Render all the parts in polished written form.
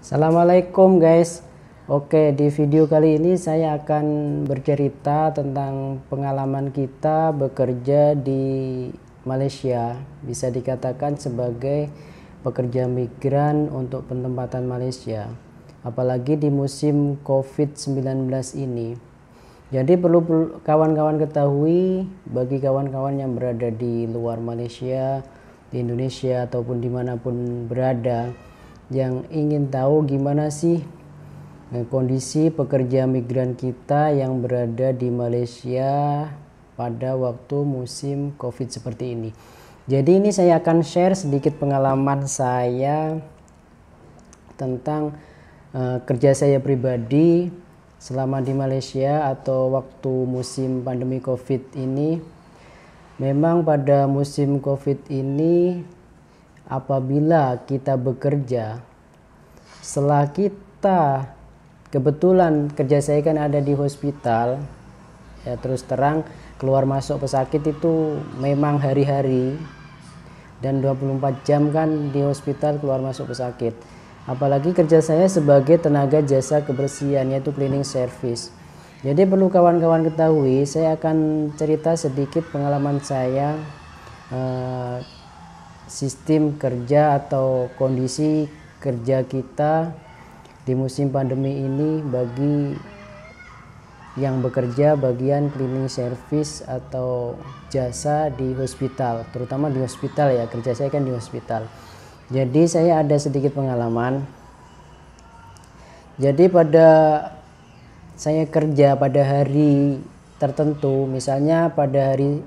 Assalamualaikum guys. Oke, di video kali ini saya akan bercerita tentang pengalaman kita bekerja di Malaysia. Bisa dikatakan sebagai pekerja migran untuk penempatan Malaysia. Apalagi di musim COVID-19 ini. Jadi perlu kawan-kawan ketahui, bagi kawan-kawan yang berada di luar Malaysia, di Indonesia ataupun dimanapun berada, yang ingin tahu gimana sih kondisi pekerja migran kita yang berada di Malaysia pada waktu musim COVID seperti ini. Jadi ini saya akan share sedikit pengalaman saya tentang kerja saya pribadi selama di Malaysia atau waktu musim pandemi COVID ini. Memang pada musim COVID ini, apabila kita bekerja, setelah kita kebetulan kerja saya kan ada di hospital, ya terus terang keluar masuk pesakit itu memang hari-hari dan 24 jam kan di hospital keluar masuk pesakit. Apalagi kerja saya sebagai tenaga jasa kebersihan, yaitu cleaning service. Jadi perlu kawan-kawan ketahui, saya akan cerita sedikit pengalaman saya, sistem kerja atau kondisi kerja kita di musim pandemi ini bagi yang bekerja bagian cleaning service atau jasa di hospital, terutama di hospital ya, kerja saya kan di hospital. Jadi saya ada sedikit pengalaman. Jadi pada saya kerja pada hari tertentu, misalnya pada hari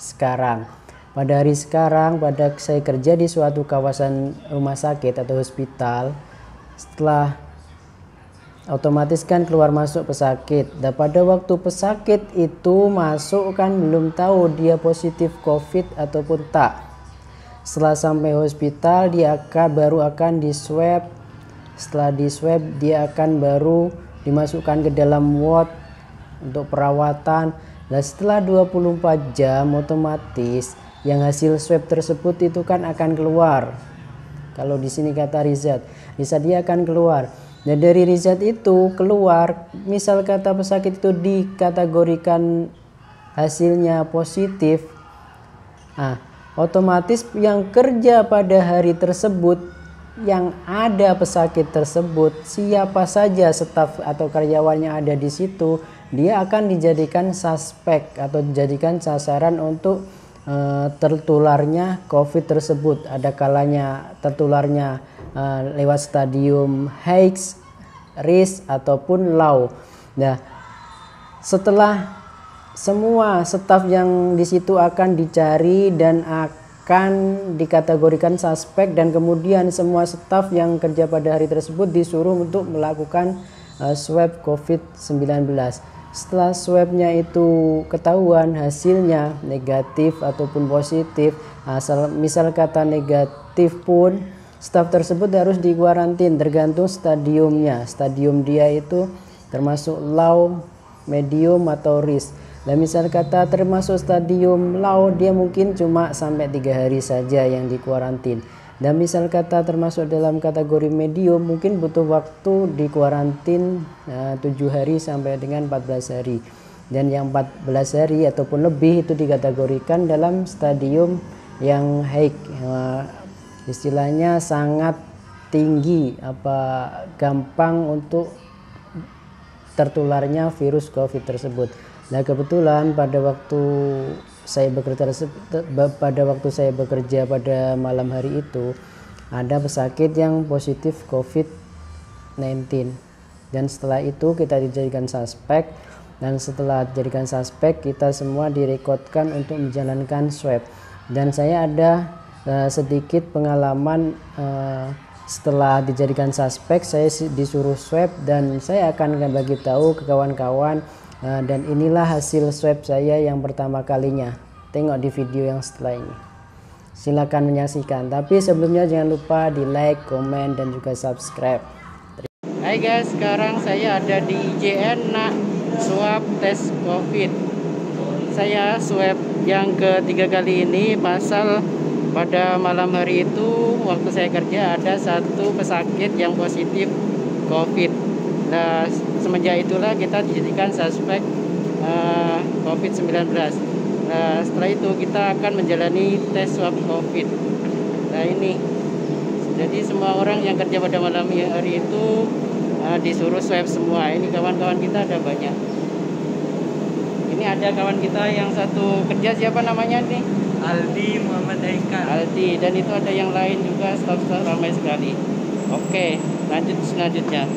sekarang. Pada saya kerja di suatu kawasan rumah sakit atau hospital. Setelah otomatis kan keluar masuk pesakit. Dan pada waktu pesakit itu masuk kan belum tahu dia positif COVID ataupun tak. Setelah sampai hospital dia baru akan di swab. Setelah di swab dia akan baru dimasukkan ke dalam ward untuk perawatan. Dan setelah 24 jam otomatis yang hasil swab tersebut itu kan akan keluar. Kalau di sini kata result dia akan keluar. Dan dari result itu keluar, misal kata pesakit itu dikategorikan hasilnya positif, otomatis yang kerja pada hari tersebut, yang ada pesakit tersebut, siapa saja staf atau karyawannya ada di situ, dia akan dijadikan suspek atau dijadikan sasaran untuk tertularnya COVID tersebut. Ada kalanya tertularnya lewat stadium high, risk ataupun low. Nah, setelah semua staf yang di situ akan dicari dan akan dikategorikan suspek, dan kemudian semua staf yang kerja pada hari tersebut disuruh untuk melakukan swab COVID-19. Setelah swabnya itu ketahuan hasilnya negatif ataupun positif, misal kata negatif pun, staf tersebut harus dikuarantin tergantung stadiumnya. Stadium dia itu termasuk low, medium atau risk. Dan misal kata termasuk stadium low, dia mungkin cuma sampai 3 hari saja yang dikuarantin. Dan misal kata termasuk dalam kategori medium, mungkin butuh waktu di kuarantin 7 hari sampai dengan 14 hari. Dan yang 14 hari ataupun lebih itu dikategorikan dalam stadium yang high. Istilahnya sangat tinggi, gampang untuk tertularnya virus COVID tersebut. Nah, kebetulan pada waktu saya bekerja pada malam hari itu, ada pesakit yang positif COVID-19. Dan setelah itu kita dijadikan suspek, dan setelah dijadikan suspek kita semua direkodkan untuk menjalankan swab. Dan saya ada sedikit pengalaman setelah dijadikan suspek, saya disuruh swab dan saya akan bagi tahu ke kawan-kawan. Dan inilah hasil swab saya yang pertama kalinya. Tengok di video yang setelah ini. Silakan menyaksikan. Tapi sebelumnya jangan lupa di like, komen, dan juga subscribe. Hai guys, sekarang saya ada di IJN nak swab tes COVID. Saya swab yang ketiga kali ini, pasal pada malam hari itu waktu saya kerja ada satu pesakit yang positif COVID. Nah, semenjak itulah kita dijadikan suspek COVID-19. Nah, setelah itu kita akan menjalani tes swab COVID. Nah, ini. Jadi semua orang yang kerja pada malam hari itu disuruh swab semua. Ini kawan-kawan kita ada banyak. Ini ada kawan kita yang satu kerja, siapa namanya nih? Aldi Muhammad Haikal. Aldi, dan itu ada yang lain juga, staf-staf ramai sekali. Oke, lanjut selanjutnya.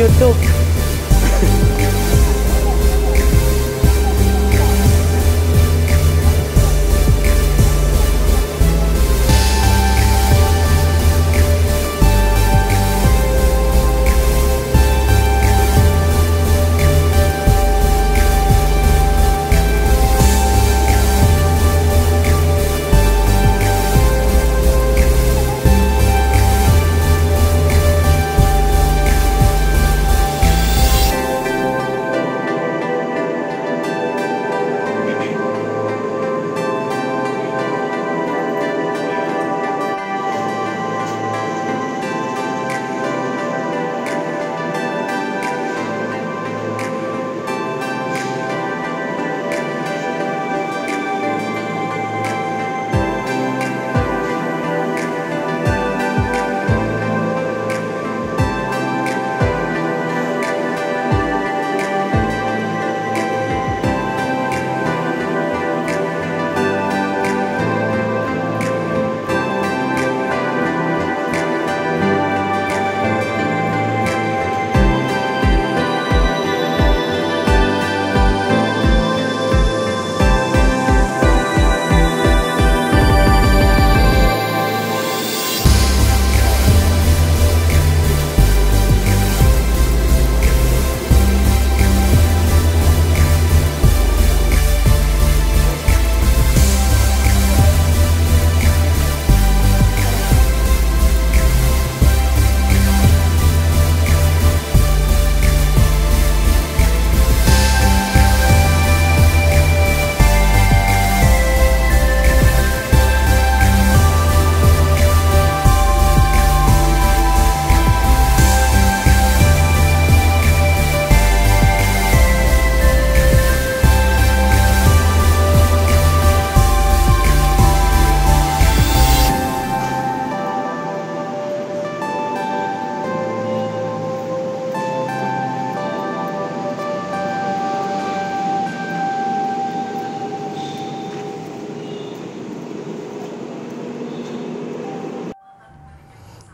YouTube.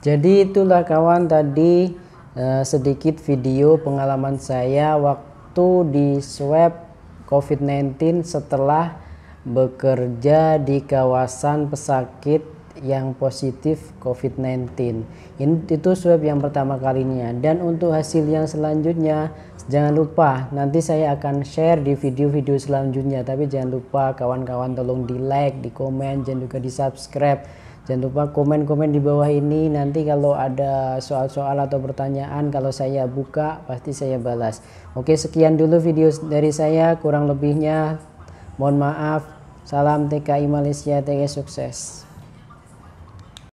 Jadi itulah kawan tadi sedikit video pengalaman saya waktu di swab COVID-19 setelah bekerja di kawasan pesakit yang positif COVID-19. Itu swab yang pertama kalinya, dan untuk hasil yang selanjutnya jangan lupa nanti saya akan share di video-video selanjutnya. Tapi jangan lupa kawan-kawan tolong di like, di komen, dan juga di subscribe. Jangan lupa komen-komen di bawah ini. Nanti kalau ada soal-soal atau pertanyaan, kalau saya buka pasti saya balas. Oke, sekian dulu video dari saya, kurang lebihnya mohon maaf. Salam TKI Malaysia, TKI sukses.